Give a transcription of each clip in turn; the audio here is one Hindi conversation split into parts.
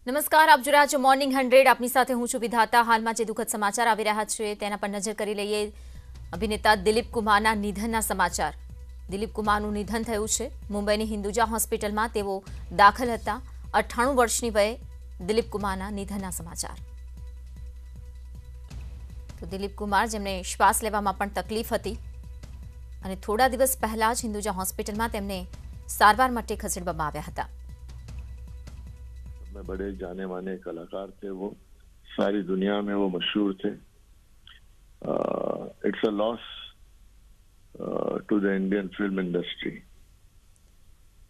નમસ્કાર, આપ જોઈ રહ્યા છો મોર્નિંગ 100. આપની સાથે હું છું વિધાતા. હાલમાં જે દુઃખદ સમાચાર આવી રહ્યા છે તેના પર નજર કરી લઈએ. અભિનેતા દિલીપ કુમારના નિધનના સમાચાર. દિલીપ કુમારનું નિધન થયું છે. મુંબઈની હિન્દુજા હોસ્પિટલમાં તેઓ દાખલ હતા. 98 વર્ષની વયે દિલીપ કુમારના નિધનના સમાચાર. તો દિલીપ કુમાર જેમને શ્વાસ લેવામાં પણ તકલીફ હતી અને થોડા દિવસ પહેલા જ હિન્દુજા હોસ્પિટલમાં તેમને સારવાર માટે ખસેડવામાં આવ્યા હતા. बड़े जाने माने कलाकार थे वो, सारी दुनिया में वो मशहूर थे. It's a loss to the Indian film industry.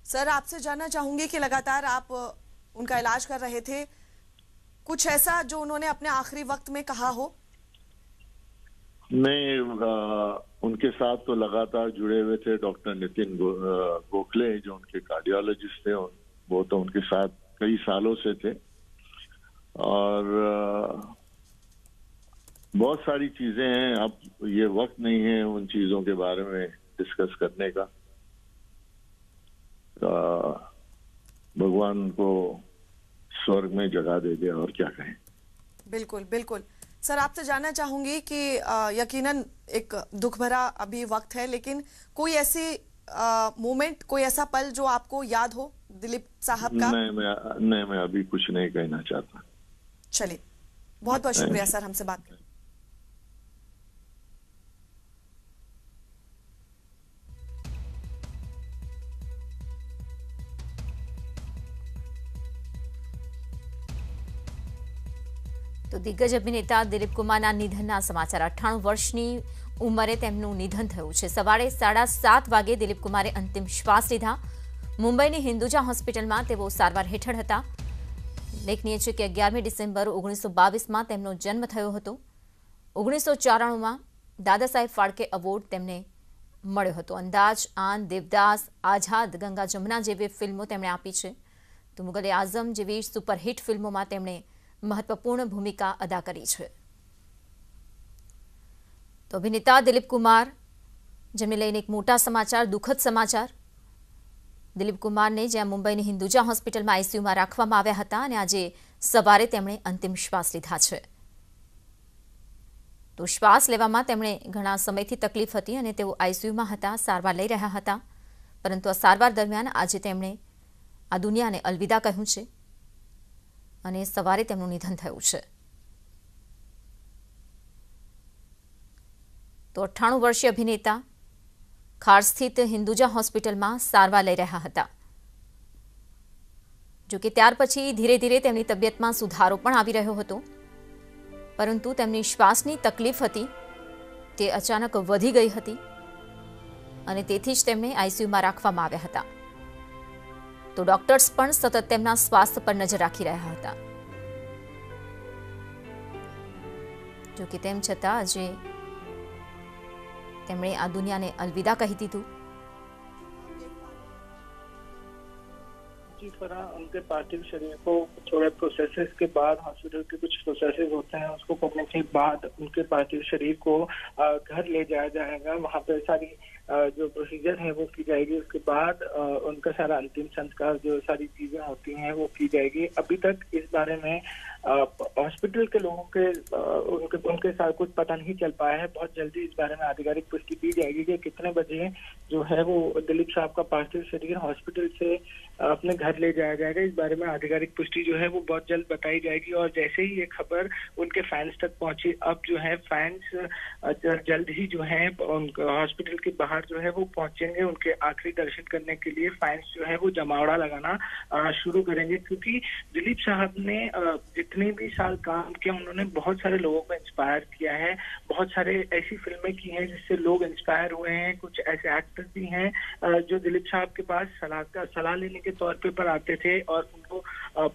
Sir, आपसे जानना चाहूंगी कि लगातार आप उनका इलाज कर रहे थे, कुछ ऐसा जो उन्होंने अपने आखिरी वक्त में कहा हो? नहीं, उनके साथ तो लगातार जुड़े हुए थे डॉक्टर नितिन गोखले, जो उनके कार्डियोलॉजिस्ट थे. वो तो उनके साथ कई सालों से थे और बहुत सारी चीजें हैं. अब ये वक्त नहीं है उन चीजों के बारे में डिस्कस करने का. भगवान को स्वर्ग में जगह दे दे, और क्या कहें. बिल्कुल बिल्कुल. सर, आपसे जानना चाहूंगी कि यकीनन एक दुख भरा अभी वक्त है, लेकिन कोई ऐसी मोमेंट, कोई ऐसा पल जो आपको याद हो दिलीप साहब का? नहीं, मैं अभी कुछ नहीं कहना चाहता. चलिए, बहुत बहुत शुक्रिया सर हमसे बात करने. તો દિગ્ગજ અભિનેતા દિલીપ કુમારના નિધનના સમાચાર. 98 વર્ષની ઉંમરે તેમનું નિધન થયું છે. સવારે 7:30 વાગે દિલીપ કુમારે અંતિમ શ્વાસ લીધા. મુંબઈની હિન્દુજા હોસ્પિટલમાં તેઓ સારવાર હેઠળ હતા. ઉલ્લેખનીય છે કે 11 ડિસેમ્બર 1922માં તેમનો જન્મ થયો હતો. 1994માં દાદા સાહેબ ફાળકે એવોર્ડ તેમને મળ્યો હતો. અંદાજ, આન, દેવદાસ, આઝાદ, ગંગા જમના જેવી ફિલ્મો તેમણે આપી છે. તો મુગલે આઝમ જેવી સુપરહિટ ફિલ્મોમાં તેમણે મહત્વપૂર્ણ ભૂમિકા અદા કરી છે. તો અભિનેતા દિલીપ કુમાર જેમને લઈને એક મોટા સમાચાર, દુઃખદ સમાચાર. દિલીપ કુમારને જ્યાં મુંબઈની હિન્દુજા હોસ્પિટલમાં આઈસીયુમાં રાખવામાં આવ્યા હતા અને આજે સવારે તેમણે અંતિમ શ્વાસ લીધા છે. તો શ્વાસ લેવામાં તેમણે ઘણા સમયથી તકલીફ હતી અને તેઓ આઈસીયુમાં હતા, સારવાર લઈ રહ્યા હતા. પરંતુ આ સારવાર દરમિયાન આજે તેમણે આ દુનિયાને અલવિદા કહ્યું છે અને સવારે તેમનું નિધન થયું છે. તો 98 વર્ષીય અભિનેતા ખાર સ્થિત હિન્દુજા હોસ્પિટલમાં સારવાર લઈ રહ્યા હતા. જો કે ત્યાર પછી ધીરે ધીરે તેમની તબિયતમાં સુધારો પણ આવી રહ્યો હતો, પરંતુ તેમની શ્વાસની તકલીફ હતી તે અચાનક વધી ગઈ હતી અને તેથી જ તેમને આઈસીયુમાં રાખવામાં આવ્યા હતા. તો ડોક્ટર્સ પણ સતત તેમના સ્વાસ્થ્ય પર નજર રાખી રહ્યા હતા. જો કે તેમ છતાં આજે તેમણે આ દુનિયાને અલવિદા કહી દીધું. जी फरा, उनके पार्थिव शरीर को थोड़े प्रोसेसेस के बाद, हॉस्पिटल के कुछ प्रोसेसेस होते हैं, उसको करने के बाद उनके पार्थिव शरीर को घर ले जाया जाएगा. वहाँ पे सारी जो प्रोसीजर है वो की जाएगी. उसके बाद उनका सारा अंतिम संस्कार, जो सारी चीजें होती हैं वो की जाएगी. अभी तक इस बारे में हॉस्पिटल के लोगों के उनके साथ कुछ पता नहीं चल पाया है. बहुत जल्दी इस बारे में आधिकारिक पुष्टि की जाएगी कि कितने बजे जो है वो दिलीप साहब का पार्थिव शरीर हॉस्पिटल से अपने घर ले जाया जाएगा. इस बारे में आधिकारिक पुष्टि जो है वो बहुत जल्द बताई जाएगी. और जैसे ही ये खबर उनके फैंस तक पहुंची, अब जो है फैंस जल्द ही जो है हॉस्पिटल के बाहर जो है वो पहुंचेंगे. उनके आखिरी दर्शन करने के लिए फैंस जो है वो जमावड़ा लगाना शुरू करेंगे, क्योंकि दिलीप साहब ने जितने भी साल काम किया उन्होंने बहुत सारे लोगों को इंस्पायर किया है. बहुत सारे ऐसी फिल्में की हैं जिससे लोग इंस्पायर हुए हैं. कुछ ऐसे एक्टर्स भी हैं जो दिलीप साहब के पास सलाह लेने के तौर पर आते थे और उनको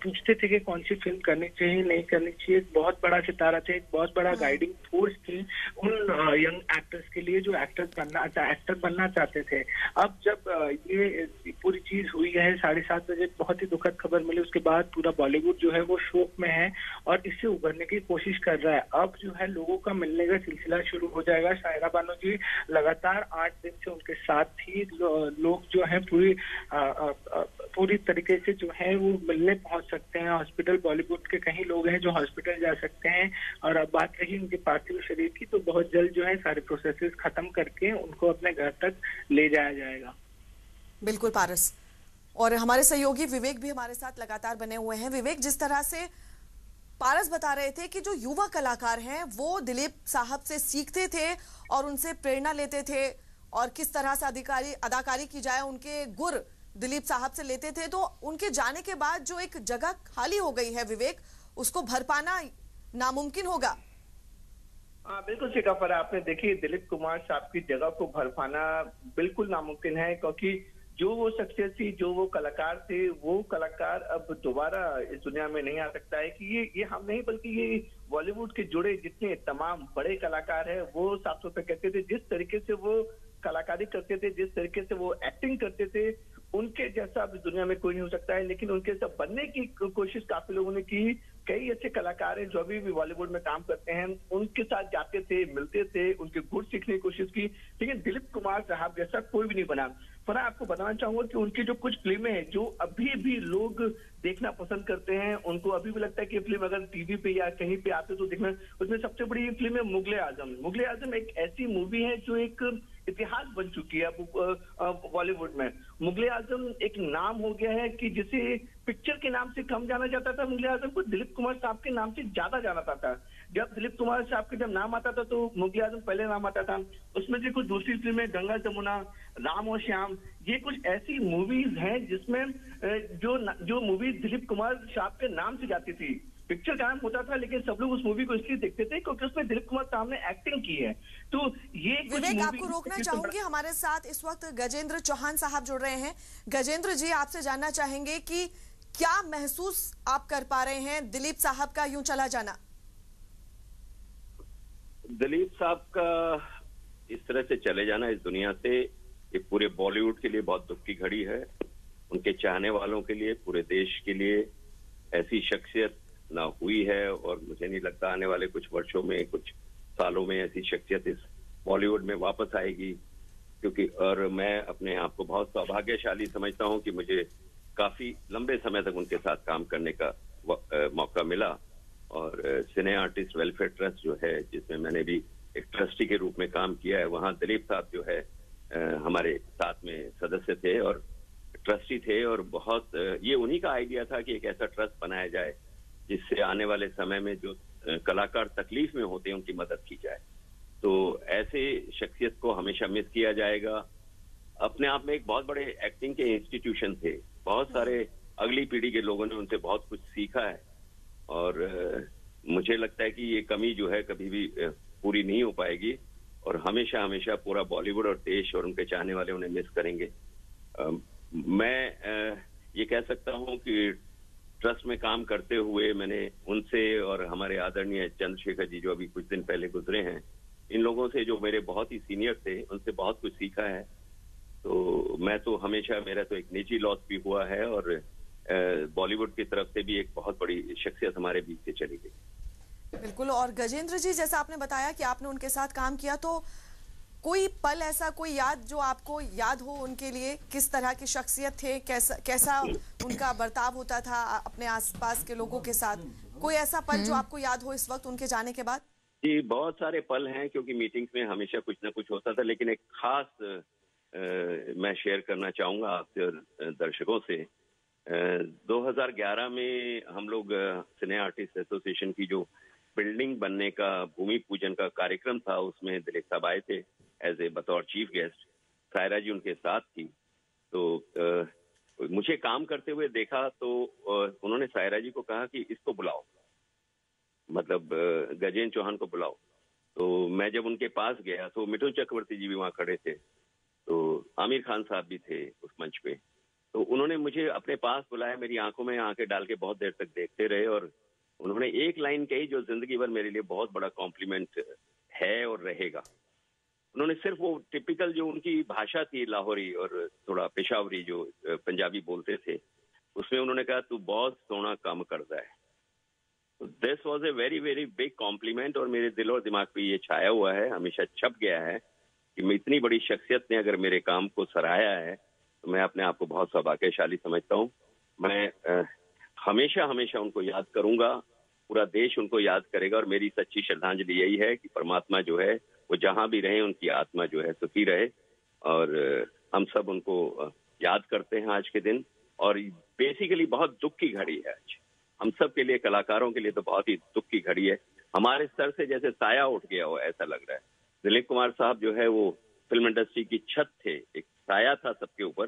पूछते थे कि कौन सी फिल्म करनी चाहिए, नहीं करनी चाहिए. एक बहुत बड़ा सितारा थे, एक बहुत बड़ा गाइडिंग फोर्स थी उन यंग एक्टर्स के लिए जो एक्टर बनना चाहते थे. अब जब ये पूरी चीज हुई है 7:30 बजे, बहुत ही दुखद खबर मिली. उसके बाद पूरा बॉलीवुड जो है वो शोक में है और इससे उभरने की कोशिश कर रहा है. अब जो है लोगों का मिलने का सिलसिला शुरू हो जाएगा. शायरा बानो जी लगातार 8 दिन से उनके साथ थी. लोग जो है पूरी पूरी तरीके से जो है वो मिलने पहुंच सकते हैं। हॉस्पिटल बॉलीवुड के कई लोग हैं जो हॉस्पिटल जा सकते हैं। और अब बात रही उनके पार्थिव शरीर की, तो बहुत जल्द जो है सारे प्रोसेसेस खत्म करके उनको अपने घर तक ले जाया जाएगा। बिल्कुल पारस, और हमारे सहयोगी विवेक भी हमारे साथ लगातार बने हुए हैं। विवेक, जिस तरह से पारस बता रहे थे कि जो युवा कलाकार हैं वो दिलीप साहब से सीखते थे और उनसे प्रेरणा लेते थे, और किस तरह से अदाकारी की जाए उनके गुर दिलीप साहब से लेते थे, तो उनके जाने के बाद जो एक जगह खाली हो गई है विवेक, उसको भर पाना नामुमकिन होगा। बिल्कुल शिखा पर आपने देखिए दिलीप कुमार साहब की जगह को भर पाना बिल्कुल नामुमकिन है, क्योंकि जो वो शख्सियत थी, जो वो कलाकार थे, वो कलाकार अब दोबारा इस दुनिया में नहीं आ सकता है। कि ये हम नहीं बल्कि ये बॉलीवुड के जुड़े जितने तमाम बड़े कलाकार हैं वो साफ तौर पर कहते थे, जिस तरीके से वो कलाकारी करते थे, जिस तरीके से वो एक्टिंग करते थे, उनके जैसा अब इस दुनिया में कोई नहीं हो सकता है। लेकिन उनके सब बनने की कोशिश काफी लोगों ने की। कई अच्छे कलाकार हैं जो अभी भी बॉलीवुड में काम करते हैं, उनके साथ जाते थे, मिलते थे, उनके गुण सीखने की कोशिश की, लेकिन दिलीप कुमार साहब जैसा कोई भी नहीं बना। पर आपको बताना चाहूंगा कि उनकी जो कुछ फिल्में हैं जो अभी भी लोग देखना पसंद करते हैं, उनको अभी भी लगता है कि ये फिल्म अगर टीवी पे या कहीं पे आते तो देखना, उसमें सबसे बड़ी फिल्म है मुगले आजम। मुगले आजम एक ऐसी मूवी है जो एक इतिहास बन चुकी है बॉलीवुड में। मुगले आजम एक नाम हो गया है कि जिसे पिक्चर के नाम से कम जाना जाता था, मुगले आजम को दिलीप कुमार साहब के नाम से ज्यादा जाना जाता था। जब दिलीप कुमार साहब के जब नाम आता था तो मुगले आजम पहले नाम आता था। उसमें से कुछ दूसरी फिल्में गंगा जमुना, राम और श्याम, ये कुछ ऐसी मूवीज हैं जिसमें जो मूवी दिलीप कुमार साहब के नाम से जाती थी। पिक्चर का नाम होता था लेकिन सब लोग उस मूवी को इसलिए देखते थे क्योंकि उसमें दिलीप कुमार साहब ने एक्टिंग की है। तो ये विवेक, आपको रोकना चाहूंगी, हमारे साथ इस वक्त गजेंद्र चौहान साहब जुड़ रहे हैं। गजेंद्र जी, आपसे जानना चाहेंगे कि क्या महसूस आप कर पा रहे हैं दिलीप साहब का यूं चला जाना? दिलीप साहब का इस तरह से चले जाना इस दुनिया से ये पूरे बॉलीवुड के लिए बहुत दुख की घड़ी है। उनके चाहने वालों के लिए, पूरे देश के लिए ऐसी शख्सियत ना हुई है, और मुझे नहीं लगता आने वाले कुछ वर्षों में, कुछ सालों में ऐसी शख्सियत इस बॉलीवुड में वापस आएगी। क्योंकि और मैं अपने आप को बहुत सौभाग्यशाली समझता हूं कि मुझे काफी लंबे समय तक उनके साथ काम करने का मौका मिला। और सिने आर्टिस्ट वेलफेयर ट्रस्ट जो है, जिसमें मैंने भी एक ट्रस्टी के रूप में काम किया है, वहाँ दिलीप साहब जो है हमारे साथ में सदस्य थे और ट्रस्टी थे। और बहुत ये उन्हीं का आइडिया था कि एक ऐसा ट्रस्ट बनाया जाए जिससे आने वाले समय में जो कलाकार तकलीफ में होते हैं उनकी मदद की जाए। तो ऐसे शख्सियत को हमेशा मिस किया जाएगा। अपने आप में एक बहुत बड़े एक्टिंग के इंस्टीट्यूशन थे, बहुत सारे अगली पीढ़ी के लोगों ने उनसे बहुत कुछ सीखा है। और मुझे लगता है कि ये कमी जो है कभी भी पूरी नहीं हो पाएगी, और हमेशा हमेशा पूरा बॉलीवुड और देश और उनके चाहने वाले उन्हें मिस करेंगे। मैं ये कह सकता हूं कि ट्रस्ट में काम करते हुए मैंने उनसे और हमारे आदरणीय चंद्रशेखर जी जो अभी कुछ दिन पहले गुजरे हैं, इन लोगों से जो मेरे बहुत ही सीनियर थे, उनसे बहुत कुछ सीखा है। तो मैं तो हमेशा, मेरा तो एक निजी लॉस भी हुआ है, और बॉलीवुड की तरफ से भी एक बहुत बड़ी शख्सियत हमारे बीच से चली गई। बिल्कुल। और गजेंद्र जी, जैसा आपने बताया कि आपने उनके साथ काम किया, तो कोई पल ऐसा, कोई याद जो आपको याद हो उनके लिए? किस तरह की शख्सियत थे, कैसा उनका बर्ताव होता था अपने आसपास के लोगों के साथ? कोई ऐसा पल जो आपको याद हो इस वक्त उनके जाने के बाद? जी, बहुत सारे पल हैं, क्योंकि मीटिंग्स में हमेशा कुछ ना कुछ होता था। लेकिन एक खास मैं शेयर करना चाहूंगा आपसे और दर्शकों से। 2011 में हम लोग सिने आर्टिस्ट एसोसिएशन की जो बिल्डिंग बनने का भूमि पूजन का कार्यक्रम था, उसमें दिलीप साहब आए थे एज ए बतौर चीफ गेस्ट। सायरा जी उनके साथ थी। तो मुझे काम करते हुए देखा तो उन्होंने सायरा जी को कहा कि इसको बुलाओ, मतलब गजेंद्र चौहान को बुलाओ। तो मैं जब उनके पास गया तो मिठुन चक्रवर्ती जी भी वहां खड़े थे, तो आमिर खान साहब भी थे उस मंच पे। तो उन्होंने मुझे अपने पास बुलाया, मेरी आंखों में आंखें डाल के बहुत देर तक देखते रहे, और उन्होंने एक लाइन कही जो जिंदगी भर मेरे लिए बहुत बड़ा कॉम्प्लीमेंट है और रहेगा। उन्होंने सिर्फ वो टिपिकल जो उनकी भाषा थी लाहौरी और थोड़ा पेशावरी जो पंजाबी बोलते थे, उसमें उन्होंने कहा तू बहुत सोना काम करता है। This was a very very big complement, और मेरे दिल और दिमाग पे ये छाया हुआ है, हमेशा छप गया है कि मैं इतनी बड़ी शख्सियत ने अगर मेरे काम को सराहा है तो मैं अपने आप को बहुत सौभाग्यशाली समझता हूँ। मैं हमेशा हमेशा उनको याद करूंगा, पूरा देश उनको याद करेगा, और मेरी सच्ची श्रद्धांजलि यही है कि परमात्मा जो है वो जहां भी रहे, उनकी आत्मा जो है सुखी रहे। और हम सब उनको याद करते हैं आज के दिन। और बेसिकली बहुत दुख की घड़ी है आज हम सब के लिए, कलाकारों के लिए तो बहुत ही दुख की घड़ी है। हमारे सर से जैसे साया उठ गया हो ऐसा लग रहा है। दिलीप कुमार साहब जो है वो फिल्म इंडस्ट्री की छत थे, एक साया था सबके ऊपर।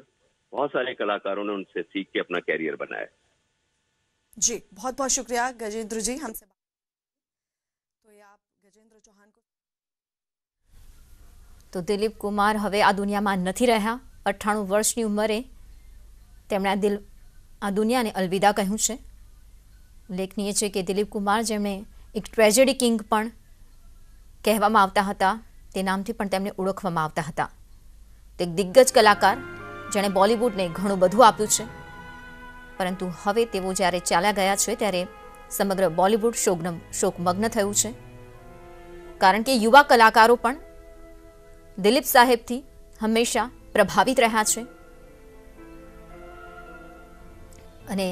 बहुत सारे कलाकारों ने उनसे सीख के अपना कैरियर बनाया। जी बहुत बहुत शुक्रिया गजेंद्र जी हमसे तो ये आप गजेंद्र चौहान को તો દિલીપ કુમાર હવે આ દુનિયામાં નથી રહ્યા। 98 વર્ષની ઉંમરે તેમણે આ દુનિયાને અલવિદા કહ્યું છે। ઉલ્લેખનીય છે કે દિલીપ કુમાર જેમણે એક ટ્રેજેડી કિંગ પણ કહેવામાં આવતા હતા, તે નામથી પણ તેમને ઓળખવામાં આવતા હતા। તે એક દિગ્ગજ કલાકાર જેણે બોલિવૂડને ઘણું બધું આપ્યું છે, પરંતુ હવે તેઓ જ્યારે ચાલ્યા ગયા છે ત્યારે સમગ્ર બોલિવૂડ શોકમગ્ન થયું છે, કારણ કે યુવા કલાકારો પણ દિલીપ સાહેબથી હંમેશા પ્રભાવિત રહ્યા છે અને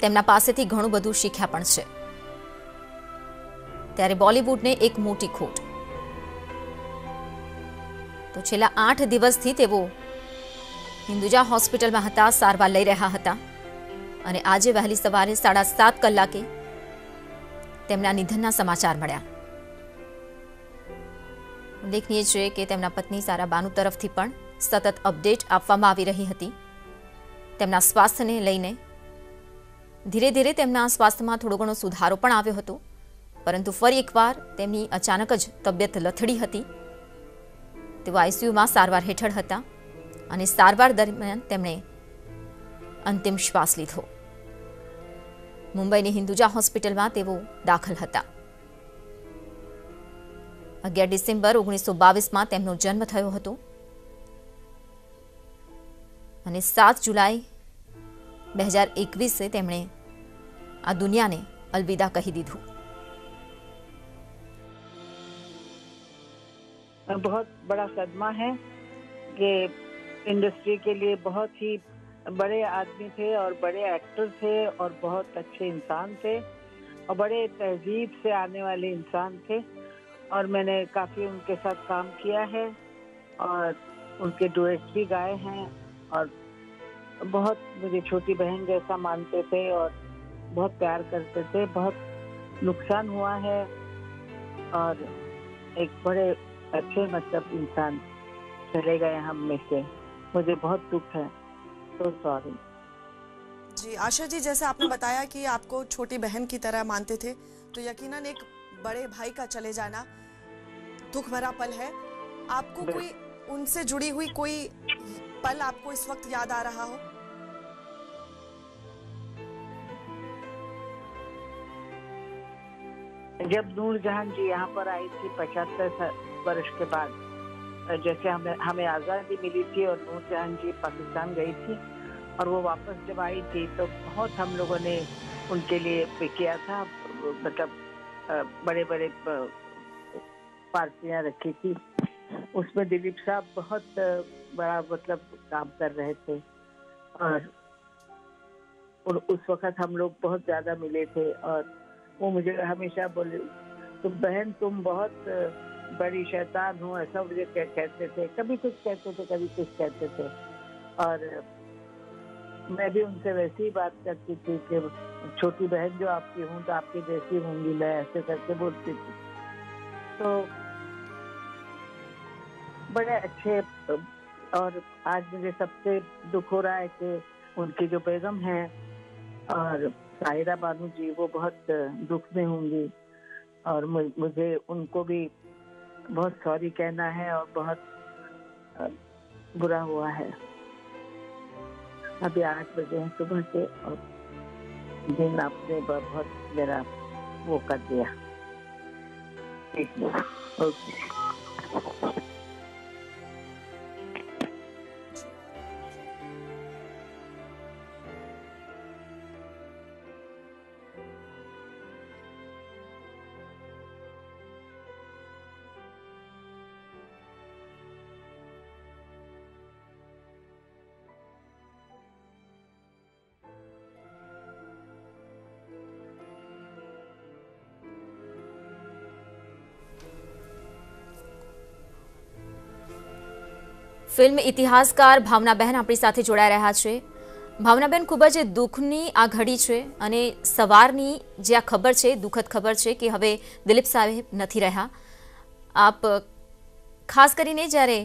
તેમના પાસેથી ઘણું બધું શીખ્યા પણ છે। ત્યારે બોલિવૂડને એક મોટી ખોટ। તો છેલ્લા 8 દિવસથી તેઓ હિન્દુજા હોસ્પિટલમાં હતા, સારવાર લઈ રહ્યા હતા અને આજે વહેલી સવારે 7:30 કલાકે તેમના નિધનના સમાચાર મળ્યા। ઉલ્લેખનીય છે કે તેમના પત્ની સારા બાનુ તરફથી પણ સતત અપડેટ આપવામાં આવી રહી હતી તેમના સ્વાસ્થ્યને લઈને। ધીરે ધીરે તેમના સ્વાસ્થ્યમાં થોડો ઘણો સુધારો પણ આવ્યો હતો, પરંતુ ફરી એકવાર તેમની અચાનક જ તબિયત લથડી હતી। તેઓ આઈસીયુમાં સારવાર હેઠળ હતા અને સારવાર દરમિયાન તેમણે અંતિમ શ્વાસ લીધો। મુંબઈની હિન્દુજા હોસ્પિટલમાં તેઓ દાખલ હતા। 11 ડિસેમ્બર 1922 માં તેમનો જન્મ થયો હતો અને 7 જુલાઈ 2021 તેમણે આ દુનિયાને અલવિદા કહી દીધું। बहुत बड़ा सदमा है कि इंडस्ट्री के लिए बहुत ही बड़े आदमी थे और बड़े एक्टर थे और बहुत अच्छे इंसान थे और बड़े तहजीब से आने वाले इंसान थे। और मैंने काफ़ी उनके साथ काम किया है और उनके डुएट्स भी गाए हैं और बहुत मुझे छोटी बहन जैसा मानते थे और बहुत प्यार करते थे। बहुत नुकसान हुआ है और एक बड़े अच्छे मतलब इंसान चले गए हम में से, मुझे बहुत दुख है। तो सॉरी। जी आशा जी, जैसे आपने बताया कि आपको छोटी बहन की तरह मानते थे, तो यकीनन एक बड़े भाई का चले जाना दुख भरा पल है। आपको कोई उनसे जुड़ी हुई कोई पल आपको इस वक्त याद आ रहा हो? जब नूरजहां जी यहाँ पर आई थी 75 वर्ष के बाद, जैसे हमें आज़ादी मिली थी और नूरजहां जी पाकिस्तान गई थी और वो वापस जब आई थी तो बहुत हम लोगों ने उनके लिए किया था, मतलब बड़े बड़े पार्टियां रखी थी। उसमें दिलीप साहब बहुत बड़ा मतलब काम कर रहे थे और उस वक्त हम लोग बहुत ज़्यादा मिले थे और वो मुझे हमेशा बोले, तुम बहन तुम बहुत बड़ी शैतान हो, ऐसा मुझे कहते थे। कभी कुछ कहते थे, कभी कुछ कहते थे और मैं भी उनसे वैसे ही बात करती थी कि छोटी बहन जो आपकी हूँ तो आपकी जैसी होंगी, मैं ऐसे करके बोलती थी। तो बड़े अच्छे। और आज मुझे सबसे दुख हो रहा है कि उनकी जो बेगम है और साहिरा बानू जी, वो बहुत दुख में होंगी और मुझे उनको भी बहुत सॉरी कहना है और बहुत बुरा हुआ है। अभी 8 बजे हैं सुबह के और दिन आपने बहुत मेरा वो कर दिया। ओके। ફિલ્મ ઇતિહાસકાર ભાવનાબેન આપણી સાથે જોડાઈ રહ્યા છે। ભાવનાબેન, ખૂબ જ દુઃખની આ ઘડી છે અને સવારની જે આ ખબર છે, દુઃખદ ખબર છે કે હવે દિલીપ સાહેબ નથી રહ્યા। આપ ખાસ કરીને જ્યારે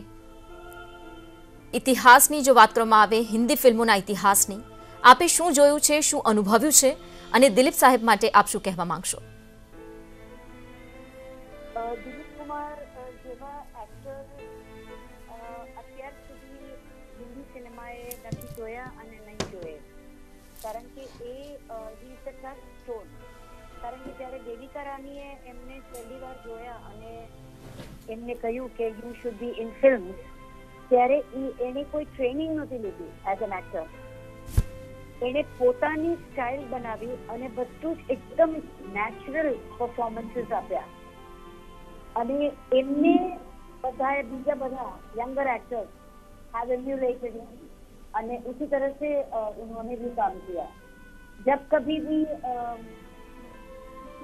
ઇતિહાસની જો વાત કરવામાં આવે, હિન્દી ફિલ્મોના ઇતિહાસની, આપે શું જોયું છે, શું અનુભવ્યું છે અને દિલીપ સાહેબ માટે આપ શું કહેવા માંગશો? દિલીપ કુમાર જેવા એક્ટર અત્યાર સુધી હિન્દી સિનેમાએ નથી જોયા અને નહીં જોયે, કારણ કે એ he is the touchstone. કારણ કે જ્યારે દેવિકા રાણીએ એમને પહેલી વાર જોયા અને એમને કહ્યું કે you should be in films, ત્યારે એને કોઈ ટ્રેનિંગ નહોતી લીધી એઝ એન એક્ટર। એને પોતાની સ્ટાઇલ બનાવી અને બધું જ એકદમ નેચરલ પરફોર્મન્સીસ આપ્યા અને એમને બધા બીજા બધા यंगर एक्टर्स हैव एम्यूलेटेड અને उसी तरह से उन्होंने भी काम किया। जब कभी भी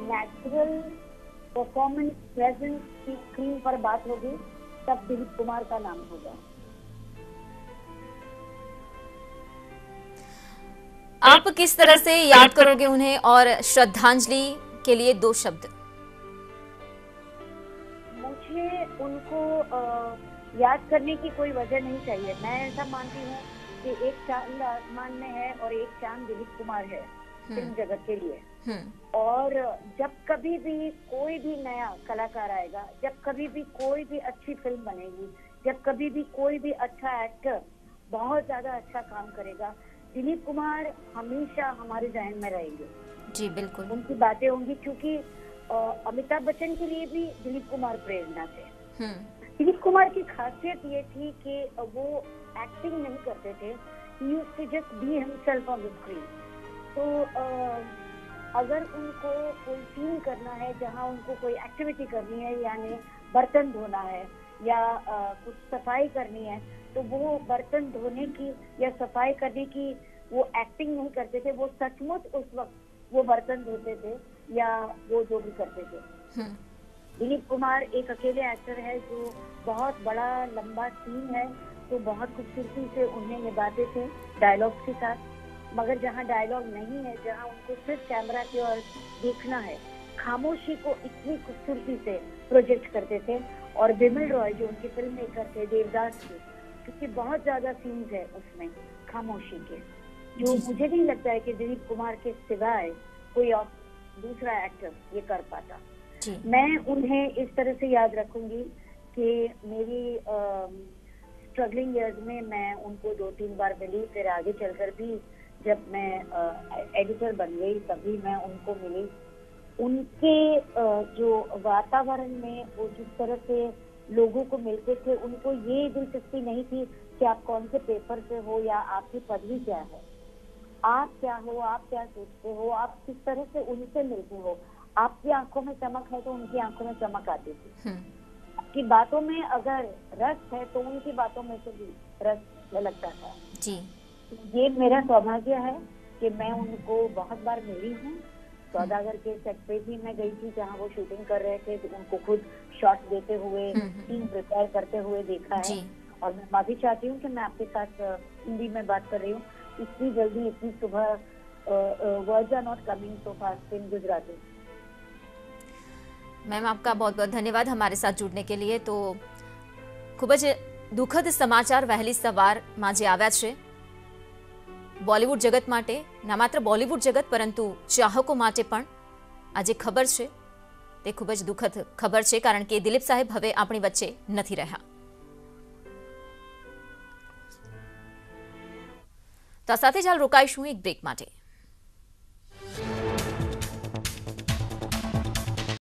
नेचुरल परफॉर्मेंस प्रेजेंस की स्क्रीन पर बात होगी तब दिलीप कुमार का नाम होगा। आप किस तरह से याद करोगे उन्हें और श्रद्धांजलि के लिए 2 शब्द? मुझे उनको याद करने की कोई वजह नहीं चाहिए। मैं ऐसा मानती हूँ कि एक चांद आसमान में है और एक चांद दिलीप कुमार है फिल्म जगत के लिए। और जब कभी भी कोई भी नया कलाकार आएगा, जब कभी भी कोई भी अच्छी फिल्म बनेगी, जब कभी भी कोई भी अच्छा एक्टर बहुत ज्यादा अच्छा काम करेगा, दिलीप कुमार हमेशा हमारे जहन में रहेंगे। जी बिल्कुल, उनकी बातें होंगी, क्योंकि अमिताभ बच्चन के लिए भी दिलीप कुमार प्रेरणा थे। दिलीप कुमार की खासियत ये थी कि वो एक्टिंग नहीं करते थे, he used to just be himself on the screen. तो अगर उनको कोई सीन करना है जहाँ उनको कोई एक्टिविटी करनी है, यानी बर्तन धोना है या कुछ सफाई करनी है, तो वो बर्तन धोने की या सफाई करने की वो एक्टिंग नहीं करते थे, वो सचमुच उस वक्त वो बर्तन धोते थे या वो जो भी करते थे। दिलीप कुमार एक अकेले एक्टर है जो बहुत बड़ा लंबा सीन है तो बहुत खूबसूरती से उन्हें निभाते थे डायलॉग्स के साथ। मगर जहाँ डायलॉग नहीं है, जहाँ उनको सिर्फ कैमरा की ओर देखना है, खामोशी को इतनी खूबसूरती से प्रोजेक्ट करते थे। और बिमल रॉय जो उनके फिल्म मेकर थे, देवदास के, क्योंकि बहुत ज्यादा सीन्स है उसमें खामोशी के, जो मुझे नहीं लगता है कि दिलीप कुमार के सिवाय कोई और दूसरा एक्टर ये कर पाता। मैं उन्हें इस तरह से याद रखूंगी कि मेरी स्ट्रगलिंग इयर्स में मैं उनको 2-3 बार मिली, फिर आगे चलकर भी जब मैं एडिटर बन गई तभी मैं उनको मिली। उनके जो वातावरण में वो जिस तरह से लोगों को मिलते थे, उनको ये दिलचस्पी नहीं थी कि आप कौन से पेपर से हो या आपकी पदवी क्या है, आप क्या हो, आप क्या सोचते हो, आप किस तरह से उनसे मिलते हो। आपकी आंखों में चमक है तो उनकी आंखों में चमक आती थी। आपकी बातों में अगर रस है तो उनकी बातों में से भी रस लगता था। जी, ये मेरा सौभाग्य है कि मैं उनको बहुत बार मिली हूँ। सौदागर के सेट पे भी मैं गई थी जहाँ वो शूटिंग कर रहे थे, तो उनको खुद शॉट देते हुए, टीम प्रिपेयर करते हुए देखा है। और मैं माफी चाहती हूँ कि मैं आपके साथ हिंदी में बात कर रही हूँ। इतनी जल्दी, इतनी सुबह words are not coming so fast in Gujarati. Ma'am, आपका बहुत बहुत धन्यवाद हमारे साथ जुड़ने के लिए। तो खूब ज दुखद समाचार वहेली सवारमां जे आव्या छे बॉलीवूड जगत माटे, ना मात्र बॉलीवूड जगत परंतु चाहको माटे पण आ जे खबर छे ते खूब ज दुखद खबर छे, कारण के दिलीप साहेब हवे आपणी वच्चे नथी रह्या। तो आ साथे ज हाल रोकाईशुं एक ब्रेक माटे।